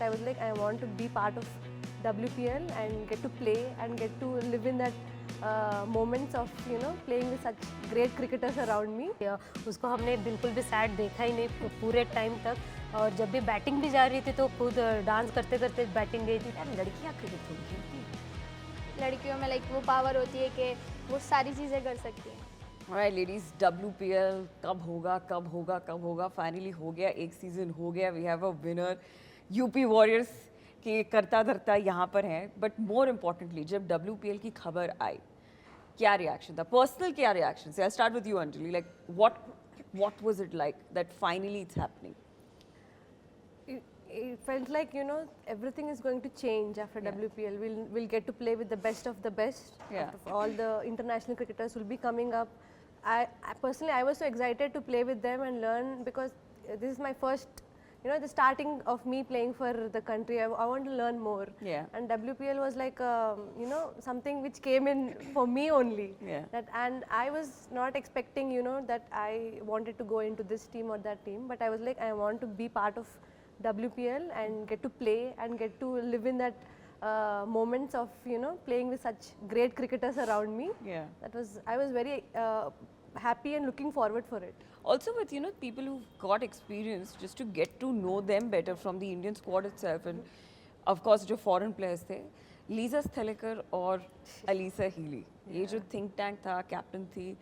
but I was like, I want to be part of WPL and get to play and get to live in that moments of playing with such great cricketers around me. उसको हमने बिल्कुल भी sad देखा ही नहीं पूरे time तक, और जब भी बैटिंग भी जा रही थी तो खुद डांस करते करते बैटिंग गई थी। यार लड़कियाँ क्रिकेट थोड़ी खेलती हैं। लड़कियों में लाइक वो पावर होती है कि वो सारी चीज़ें कर सकती हैं। Alright ladies, WPL कब होगा कब होगा कब होगा? फाइनली हो गया, एक सीजन हो गया। We have a winner, UP warriors के करता धरता यहाँ पर हैं। बट मोर इम्पॉर्टेंटली जब WPL की खबर आई, क्या रिएक्शन था? पर्सनल क्या reaction? I start with you Anjali, like what was it like that finally it's happening? It felt like everything is going to change after WPL. We'll get to play with the best of the best. Yeah. All the international cricketers will be coming up. I personally, I was so excited to play with them and learn, because this is my first, the starting of me playing for the country. I want to learn more. Yeah. And WPL was like, something which came in for me only. Yeah. And I was not expecting, that I wanted to go into this team or that team. But I was like, I want to be part of WPL and get to play and get to live in that moments of playing with such great cricketers around me. Yeah. I was very happy and looking forward for it. Also with people who've got experience, just to get to know them better from the Indian squad itself, and of course जो foreign players थे, Lisa स्थलेकर और Alyssa Healy, ये जो think tank था, captain थी,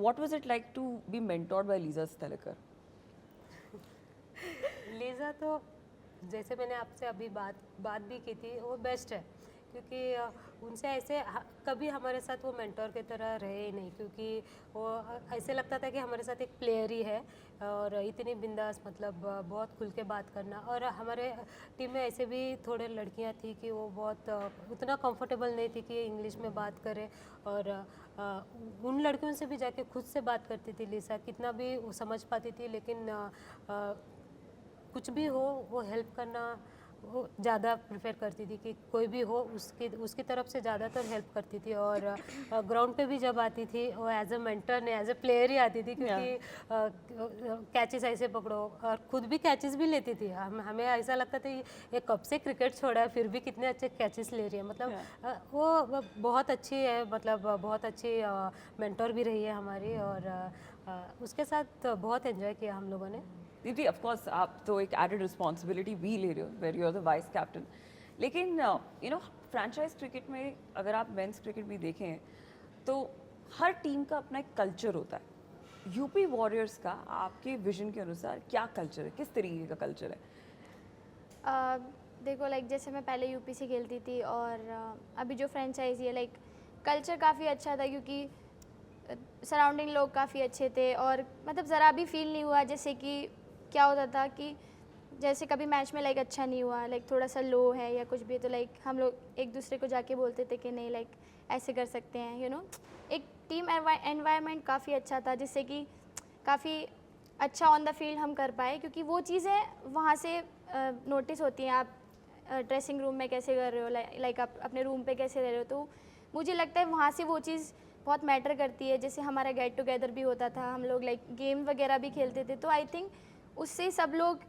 what was it like to be mentored by Lisa Sthalekar? Lisa तो जैसे मैंने आपसे अभी बात भी की थी, वो बेस्ट है, क्योंकि उनसे ऐसे कभी हमारे साथ वो मेंटोर की तरह रहे ही नहीं, क्योंकि वो ऐसे लगता था कि हमारे साथ एक प्लेयर ही है, और इतनी बिंदास, मतलब बहुत खुल के बात करना। और हमारे टीम में ऐसे भी थोड़े लड़कियां थी कि वो बहुत उतना कंफर्टेबल नहीं थी कि इंग्लिश में बात करे, और उन लड़कियों से भी जाके खुद से बात करती थी लीसा, कितना भी वो समझ पाती थी, लेकिन कुछ भी हो वो हेल्प करना वो ज़्यादा प्रेफर करती थी, कि कोई भी हो उसकी तरफ से ज़्यादातर हेल्प करती थी। और ग्राउंड पे भी जब आती थी वो एज अ मेंटर नहीं, एज अ प्लेयर ही आती थी, क्योंकि कैचेस ऐसे पकड़ो, और खुद भी कैचेस भी लेती थी। हमें ऐसा लगता था ये कब से क्रिकेट छोड़ा है फिर भी कितने अच्छे कैचेस ले रही है, मतलब वो बहुत अच्छी है, मतलब बहुत अच्छी मेंटर भी रही है हमारी, और उसके साथ बहुत एंजॉय किया हम लोगों ने। दीदी ऑफ कोर्स आप तो एक एडेड रिस्पॉन्सिबिलिटी भी ले रहे हो, where you are the vice captain, लेकिन फ्रेंचाइज क्रिकेट में अगर आप मेंस क्रिकेट भी देखें तो हर टीम का अपना एक कल्चर होता है। यूपी वॉरियर्स का आपके विजन के अनुसार क्या कल्चर है, किस तरीके का कल्चर है? देखो लाइक जैसे मैं पहले यूपी से खेलती थी, और अभी जो फ्रेंचाइजी है लाइक कल्चर काफ़ी अच्छा था, क्योंकि सराउंडिंग लोग काफ़ी अच्छे थे, और मतलब ज़रा भी फील नहीं हुआ जैसे कि क्या होता था कि जैसे कभी मैच में लाइक अच्छा नहीं हुआ, लाइक थोड़ा सा लो है या कुछ भी, तो लाइक हम लोग एक दूसरे को जाके बोलते थे कि नहीं लाइक ऐसे कर सकते हैं, एक टीम एनवायरनमेंट काफ़ी अच्छा था, जिससे कि काफ़ी अच्छा ऑन द फील्ड हम कर पाए, क्योंकि वो चीज़ें वहाँ से नोटिस होती हैं। आप ड्रेसिंग रूम में कैसे कर रहे हो, लाइक आप अपने रूम पे कैसे रह रहे हो, तो मुझे लगता है वहाँ से वो चीज़ बहुत मैटर करती है। जैसे हमारा गेट टुगेदर भी होता था, हम लोग लाइक गेम वगैरह भी खेलते थे, तो आई थिंक उससे सब लोग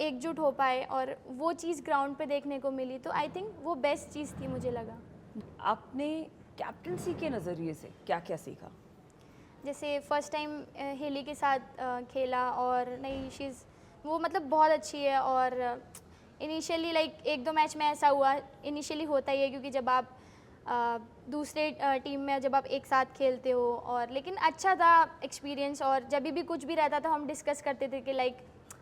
एकजुट हो पाए, और वो चीज़ ग्राउंड पे देखने को मिली, तो आई थिंक वो बेस्ट चीज़ थी मुझे लगा। आपने कैप्टनसी के नज़रिए से क्या क्या सीखा? जैसे फर्स्ट टाइम हेली के साथ खेला, और नहीं शीज़ वो मतलब बहुत अच्छी है, और इनिशियली लाइक एक दो मैच में ऐसा हुआ, इनिशियली होता ही है, क्योंकि जब आप दूसरे टीम में जब आप एक साथ खेलते हो, और लेकिन अच्छा था एक्सपीरियंस, और जब भी कुछ भी रहता था हम डिस्कस करते थे कि लाइक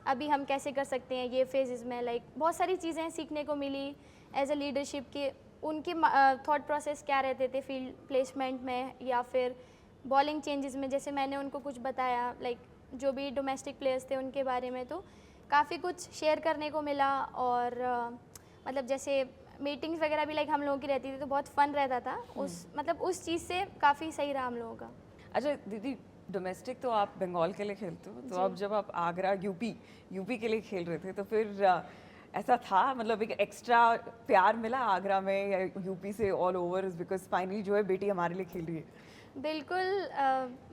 अभी हम कैसे कर सकते हैं ये फेजेस में, लाइक बहुत सारी चीज़ें सीखने को मिली एज अ लीडरशिप के, उनके थॉट प्रोसेस क्या रहते थे फील्ड प्लेसमेंट में या फिर बॉलिंग चेंजेस में। जैसे मैंने उनको कुछ बताया लाइक जो भी डोमेस्टिक प्लेयर्स थे उनके बारे में, तो काफ़ी कुछ शेयर करने को मिला, और मतलब जैसे मीटिंग्स वगैरह भी लाइक हम लोगों की रहती थी, तो बहुत फन रहता था उस चीज़ से काफ़ी सही रहा हम लोगों का। अच्छा दीदी, डोमेस्टिक तो आप बंगाल के लिए खेलते हो, तो अब जब आप आगरा यूपी के लिए खेल रहे थे, तो फिर ऐसा था मतलब एक एक्स्ट्रा प्यार मिला आगरा में या यूपी से ऑल ओवर, बिकॉज फाइनली जो है बेटी हमारे लिए खेल रही है? बिल्कुल,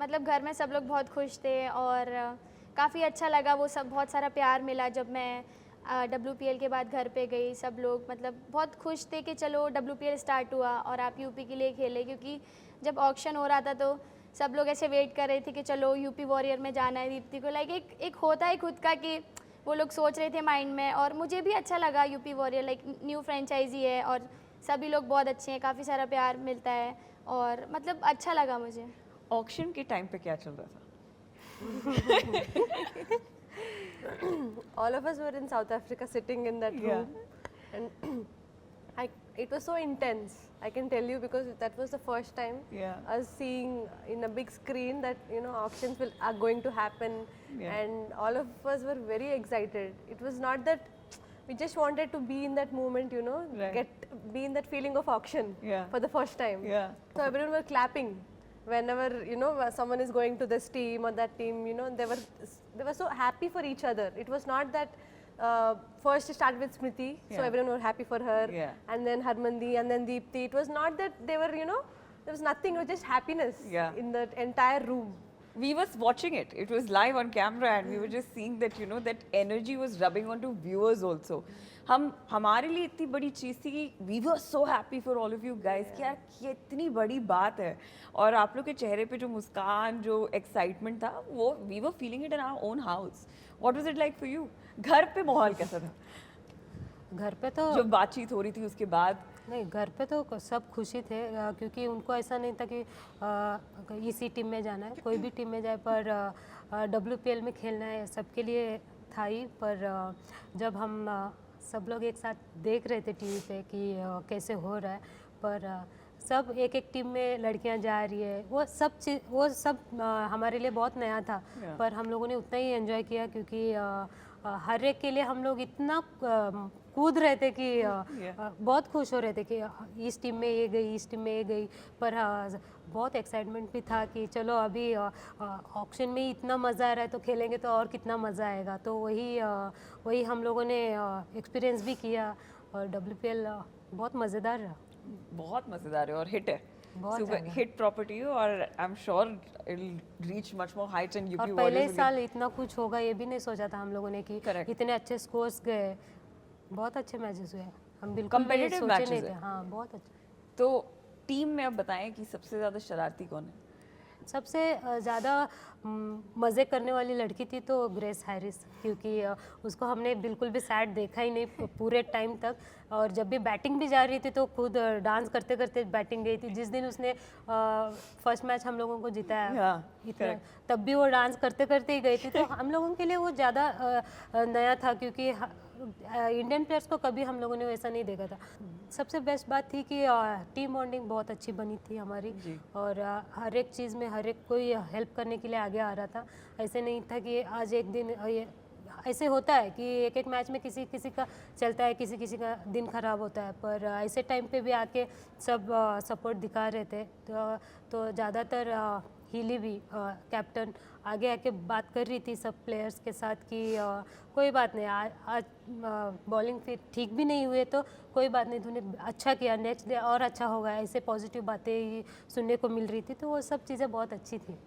मतलब घर में सब लोग बहुत खुश थे, और काफ़ी अच्छा लगा, वो सब बहुत सारा प्यार मिला जब मैं WPL के बाद घर पे गई, सब लोग मतलब बहुत खुश थे कि चलो WPL स्टार्ट हुआ और आप यूपी के लिए खेले, क्योंकि जब ऑक्शन हो रहा था तो सब लोग ऐसे वेट कर रहे थे कि चलो यूपी वॉरियर में जाना है दीप्ति को, लाइक एक होता है खुद का कि वो लोग सोच रहे थे माइंड में, और मुझे भी अच्छा लगा UP warrior, like new franchisee है और सभी लोग बहुत अच्छे हैं, काफ़ी सारा प्यार मिलता है और मतलब अच्छा लगा मुझे। ऑक्शन के टाइम पे क्या चल रहा था? All of us were in South Africa sitting in that Yeah. room, and it was so intense. I can tell you, because that was the first time Yeah. us seeing in a big screen that auctions are going to happen, Yeah. and all of us were very excited. It was not that we just wanted to be in that moment, Right. be in that feeling of auction Yeah. for the first time. Yeah. So everyone were clapping whenever someone is going to this team or that team. They were so happy for each other. It was not that first it started with Smriti, so Yeah. everyone were happy for her, Yeah. and then Harmandi, and then Deepti. It was not that they were there was nothing. It was just happiness Yeah. in the entire room. We was watching it. It was live on camera, and we were just seeing that that energy was rubbing onto viewers also. हमारे लिए इतनी बड़ी चीज़ थी कि we were so happy for all of you guys कि यार ये इतनी बड़ी बात है, और आप लोग के चेहरे पे जो मुस्कान, जो एक्साइटमेंट था, वो we were feeling it in our own house. What was it like for you? घर पे माहौल कैसा था? घर पे तो जो बातचीत हो रही थी उसके बाद? नहीं, घर पे तो सब खुशी थे, क्योंकि उनको ऐसा नहीं था कि इसी टीम में जाना है, कोई भी टीम में जाए, पर WPL में खेलना है सबके लिए था ही। पर जब हम सब लोग एक साथ देख रहे थे टीवी पे कि कैसे हो रहा है, पर सब एक टीम में लड़कियां जा रही है, वो सब हमारे लिए बहुत नया था। Yeah. पर हम लोगों ने उतना ही एंजॉय किया, क्योंकि हर एक के लिए हम लोग इतना कूद रहे थे कि बहुत खुश हो रहे थे कि इस टीम में ये गई, इस टीम में ये गई। पर बहुत एक्साइटमेंट भी था कि चलो अभी ऑक्शन में ही इतना मज़ा आ रहा है तो खेलेंगे तो और कितना मज़ा आएगा। तो वही हम लोगों ने एक्सपीरियंस भी किया, और WPL बहुत मज़ेदार रहा। बहुत मज़ेदार है और हिट है, बहुत सुपर ज़्यादा। हिट प्रॉपर्टी है, और I am sure it will reach much more Heights and और यूपी पहले वॉरियर्स साल इतना कुछ होगा ये भी नहीं सोचा था हम लोगों ने कि Correct. इतने अच्छे स्कोर्स गए, बहुत अच्छे मैचेस हुए, हम बिल्कुल भी Competitive सोचे matches नहीं थे। है। हाँ, बहुत अच्छे। तो टीम में अब बताएं कि सबसे ज़्यादा शरारती कौन है? सबसे ज़्यादा मज़े करने वाली लड़की थी तो ग्रेस हैरिस, क्योंकि उसको हमने बिल्कुल भी सैड देखा ही नहीं पूरे टाइम तक, और जब भी बैटिंग भी जा रही थी तो खुद डांस करते करते बैटिंग गई थी। जिस दिन उसने फर्स्ट मैच हम लोगों को जिताया, हाँ, इतना correct. तब भी वो डांस करते करते ही गई थी, तो हम लोगों के लिए वो ज़्यादा नया था, क्योंकि इंडियन प्लेयर्स को कभी हम लोगों ने वैसा नहीं देखा था। सबसे बेस्ट बात थी कि टीम बॉन्डिंग बहुत अच्छी बनी थी हमारी, और हर एक चीज़ में हर एक कोई हेल्प करने के लिए आगे आ रहा था। ऐसे नहीं था कि आज एक दिन ऐसे होता है कि एक मैच में किसी का चलता है, किसी का दिन ख़राब होता है, पर ऐसे टाइम पे भी आके सब सपोर्ट दिखा रहे थे। तो ज़्यादातर हीली भी कैप्टन आगे आके बात कर रही थी सब प्लेयर्स के साथ कि कोई बात नहीं, आज बॉलिंग फिर ठीक भी नहीं हुए तो कोई बात नहीं, तूने अच्छा किया, नेक्स्ट डे और अच्छा होगा, ऐसे पॉजिटिव बातें ही सुनने को मिल रही थी। तो वो सब चीज़ें बहुत अच्छी थी।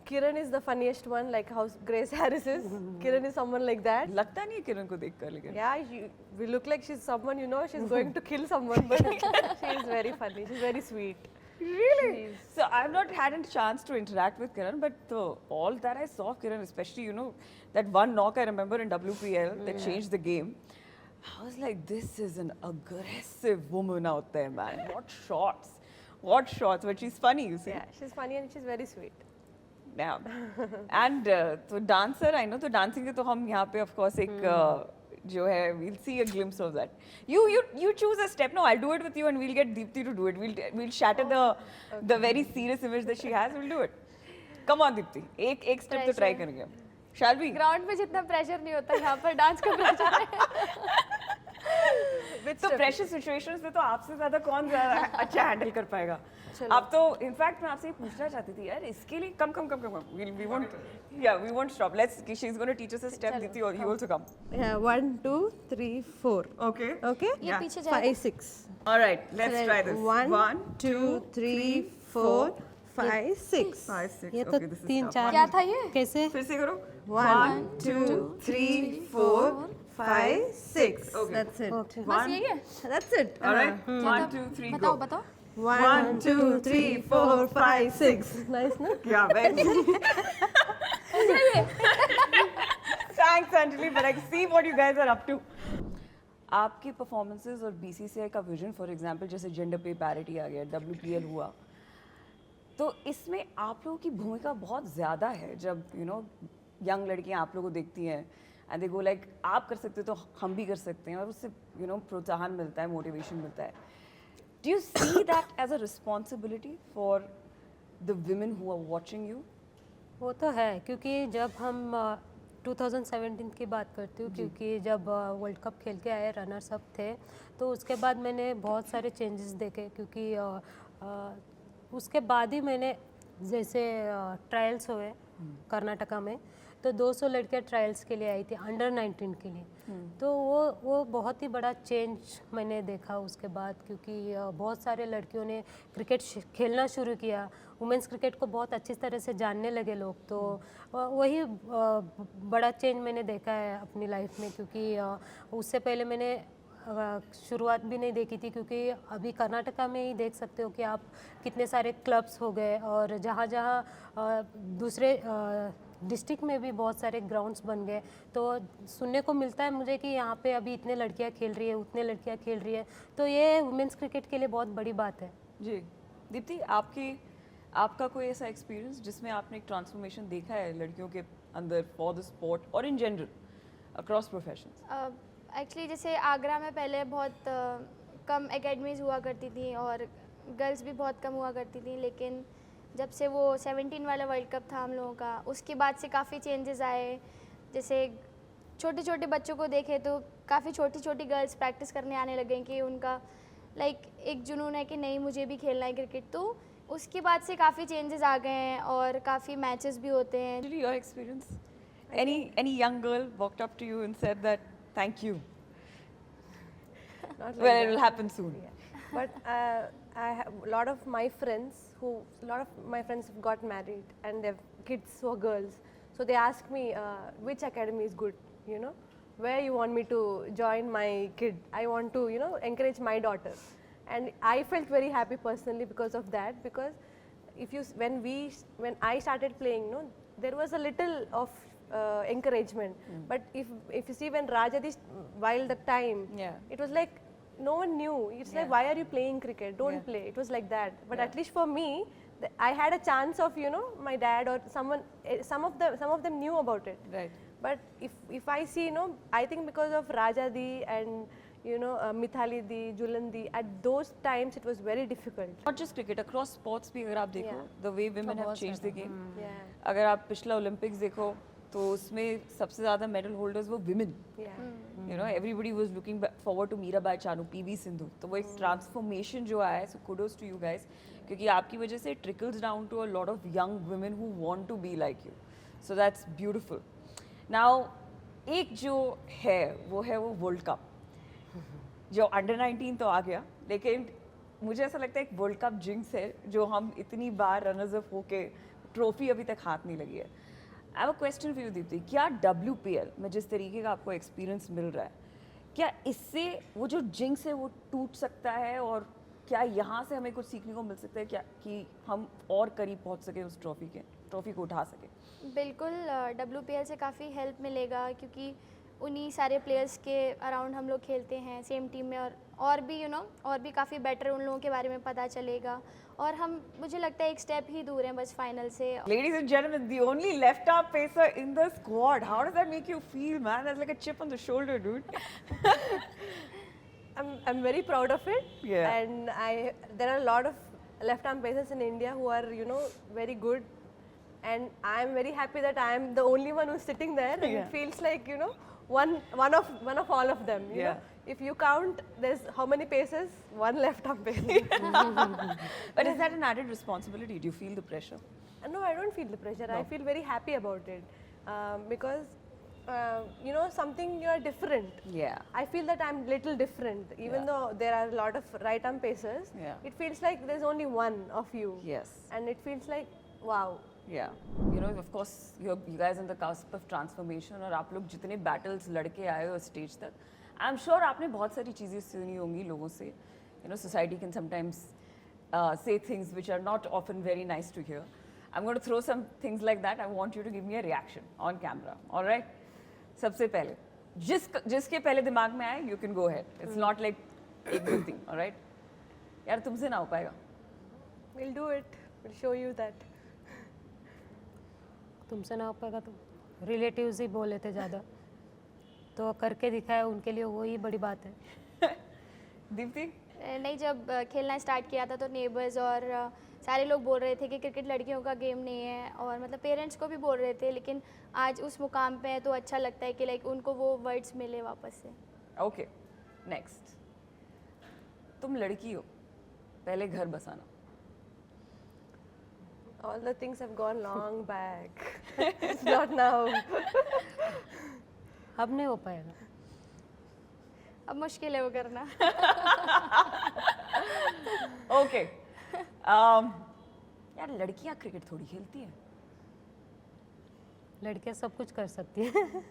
Kiran is the funniest one, like how Grace Harris is. Kiran is someone like that. लगता नहीं है किरण को देखकर, लेकिन Yeah, we look like she's someone, she's going to kill someone, but she is very funny. She's very sweet. really. So I've not had a chance to interact with Kiran, but all that I saw of Kiran, especially that one knock I remember in WPL that changed the game. I was like, this is an aggressive woman out there, man. What shots! But she's funny, you see. Yeah, she's funny and she's very sweet. Yeah. And तो dancer, I know, तो dancing के तो हम यहाँ पे of course एक जो है, we'll see a glimpse of that. You choose a step. No, I'll do it with you, and we'll get Deepti to do it. We'll shatter the very serious image that she has. We'll do it. Come on, Deepti. एक step तो try करेंगे. Shall we? Ground पे जितना pressure नहीं होता यहाँ पर dance का प्रेशर है। तो प्रेशर सिचुएशंस में तो आपसे ज़्यादा कौन ज़्यादा अच्छा हैंडल कर पाएगा? आप तो इनफैक्ट मैं आपसे ये पूछना चाहती थी यार, इसके लिए कम we won't stop. She's going to teach us a step. Deepti, you also come. Yeah, 1, 2, 3, 4. Okay. Okay? ये पीछे जाएगा। 5, 6. All right, let's try this. 1, 2, 3, 4, 5, 6. 5, 6. ये तो Okay, this is 3, tough. 4 क्या था ये? कैसे? फिर से करो. 1, 2, 3, 4, 5, 6. Okay. That's it. बस यही है That's it. All right. 1, 2, 3, बताओ go. बताओ 1, 2, 3, 4, 5, 6. Nice, no? Yeah, very. Thanks, Anjali, but I see what you guys are up to. आपकी परफॉर्मेंसेज और BCCI का विजन, फॉर एग्जांपल जैसे जेंडर पे पैरिटी आ गया, WPL हुआ, तो इसमें आप लोगों की भूमिका बहुत ज़्यादा है. जब यंग लड़कियां आप लोगों को देखती हैं एंड दे गो लाइक आप कर सकते हो तो हम भी कर सकते हैं, और उससे प्रोत्साहन मिलता है, मोटिवेशन मिलता है. Do you see that as a responsibility for the women who are watching you? वो तो है, क्योंकि जब हम 2017 की बात करती हूँ, क्योंकि जब वर्ल्ड कप खेल के आए, रनर्स अप थे, तो उसके बाद मैंने बहुत सारे चेंजेस देखे, क्योंकि उसके बाद ही मैंने जैसे ट्रायल्स हुए कर्नाटका में, तो 200 लड़कियाँ ट्रायल्स के लिए आई थी अंडर 19 के लिए. तो वो बहुत ही बड़ा चेंज मैंने देखा उसके बाद, क्योंकि बहुत सारे लड़कियों ने क्रिकेट खेलना शुरू किया, वुमेंस क्रिकेट को बहुत अच्छी तरह से जानने लगे लोग. तो वही बड़ा चेंज मैंने देखा है अपनी लाइफ में, क्योंकि उससे पहले मैंने शुरुआत भी नहीं देखी थी, क्योंकि अभी कर्नाटका में ही देख सकते हो कि आप कितने सारे क्लब्स हो गए, और जहाँ जहाँ दूसरे डिस्ट्रिक्ट में भी बहुत सारे ग्राउंड्स बन गए. तो सुनने को मिलता है मुझे कि यहाँ पे अभी इतने लड़कियाँ खेल रही है, उतने लड़कियाँ खेल रही है, तो ये वुमेंस क्रिकेट के लिए बहुत बड़ी बात है. जी दीप्ति, आपका कोई ऐसा एक्सपीरियंस जिसमें आपने एक ट्रांसफॉर्मेशन देखा है लड़कियों के अंदर फॉर द स्पोर्ट और in general across professions? Actually जैसे आगरा में पहले बहुत कम एकेडमीज हुआ करती थी और गर्ल्स भी बहुत कम हुआ करती थी, लेकिन जब से वो 17 वाला वर्ल्ड कप था हम लोगों का, उसके बाद से काफ़ी चेंजेस आए. जैसे छोटे छोटे बच्चों को देखे तो काफ़ी छोटी छोटी गर्ल्स प्रैक्टिस करने आने लग गई, कि उनका लाइक एक जुनून है कि नहीं मुझे भी खेलना है क्रिकेट. तो उसके बाद से काफ़ी चेंजेस आ गए हैं और काफ़ी मैचेस भी होते हैं. Actually, your experience? Any young girl walked up to you and said that thank you? Not like Well, it that. will happen soon. But I have a lot of my friends have got married and they have kids who are girls. So they ask me which academy is good, where you want me to join my kid. I want to, encourage my daughter. And I felt very happy personally because of that, because when I started playing, there was a little of encouragement. But if you see when Rajadi, while the time, Yeah. it was like no one knew. It's like, why are you playing cricket? Don't play. It was like that. But at least for me, I had a chance of, my dad or someone, some of them knew about it. Right. But if I see, I think because of Rajadi and Mithali Di, Julan Di, at those times it was very difficult. Not just cricket, across sports भी अगर आप देखो, the way women have changed the game. Yeah. अगर आप पिछला Olympics देखो, तो उसमें सबसे ज़्यादा medal holders वो women. Yeah. Everybody was looking forward to Mirabai Chanu, PV Sindhu. तो वो एक transformation जो आया है, so kudos to you guys, क्योंकि आपकी वजह से it trickles down to a lot of young women who want to be like you. So that's beautiful. Now, एक जो है वो वर्ल्ड कप, जो अंडर 19 तो आ गया, लेकिन मुझे ऐसा लगता है एक वर्ल्ड कप जिंक्स है जो हम इतनी बार रनर्स अप होके ट्रॉफी अभी तक हाथ नहीं लगी है. I have a question for you Deepti, क्या WPL में जिस तरीके का आपको एक्सपीरियंस मिल रहा है, क्या इससे वो जो जिंक्स है वो टूट सकता है, और क्या यहाँ से हमें कुछ सीखने को मिल सकता है क्या कि हम और करीब पहुँच सके उस ट्रॉफी को उठा सके? बिल्कुल, WPL से काफ़ी हेल्प मिलेगा, क्योंकि उन्हीं सारे प्लेयर्स के अराउंड हम लोग खेलते हैं सेम टीम में, और भी और भी काफ़ी बेटर उन लोगों के बारे में पता चलेगा, और हम मुझे लगता है एक स्टेप ही दूर हैं बस फाइनल से. Ladies and gentlemen, the only left arm pacer in the squad. How does that make you feel, man? That's like a chip on the shoulder, dude. I'm very proud of it. Yeah. And there are a lot of left arm pacers in India who are very good, and I'm very happy that I'm the only one who's sitting there. And Yeah. it feels like one of all of them. You Yeah. know, if you count, there's how many paces? One left arm pacer. But is that an added responsibility? Do you feel the pressure? No, I don't feel the pressure. I feel very happy about it because something you're different. Yeah. I feel that I'm little different, even though there are a lot of right arm pacers. Yeah. It feels like there's only one of you. Yes. And it feels like, wow, Yeah, you know, of course, you guys on the cusp of transformation और आप लोग जितने battles लड़के आए हो stage तक, I'm sure आपने बहुत सारी चीज़ें सुनी होंगी लोगों से. You know, society can sometimes say things which are not often very nice to hear. I'm going to throw some things like that. I want you to give me a reaction on camera. All right? सबसे पहले जिसके पहले दिमाग में आए, you can go ahead. It's not like एक good thing. All right? यार तुमसे ना हो पाएगा. We'll do it. We'll show you that. तुमसे ना हो पाएगा तो रिलेटिव्स ही बोले थे ज़्यादा, तो करके दिखाया उनके लिए वही बड़ी बात है. दीप्ति? नहीं, जब खेलना स्टार्ट किया था तो नेबर्स और सारे लोग बोल रहे थे कि क्रिकेट लड़कियों का गेम नहीं है, और मतलब पेरेंट्स को भी बोल रहे थे, लेकिन आज उस मुकाम पे है तो अच्छा लगता है कि लाइक उनको वो वर्ड्स मिले वापस से. Okay, next. तुम लड़की हो, पहले घर बसाना. All the things have gone long back. It's not now. अब नहीं हो पाएगा. अब मुश्किल है वो करना. ओके. यार लड़कियां क्रिकेट थोड़ी खेलती हैं. लड़कियां सब कुछ कर सकती हैं.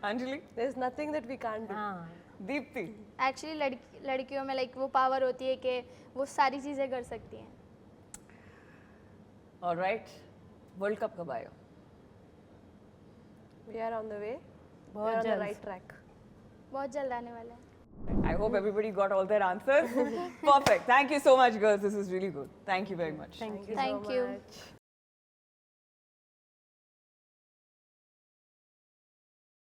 Anjali? There's nothing that we can't do. हाँ, दीप्ति? एक्चुअली लड़कियों में लाइक वो पावर होती है कि वो सारी चीज़ें कर सकती हैं. ऑलराइट. वर्ल्ड कप कब आएगा? We are on the way. बहुत We're on the जल्द. right track. बहुत जल्द आने वाला है. I hope everybody got all their answers. Perfect. Thank you so much, girls. This is really good. Thank you very much. Thank you. so Thank you. much.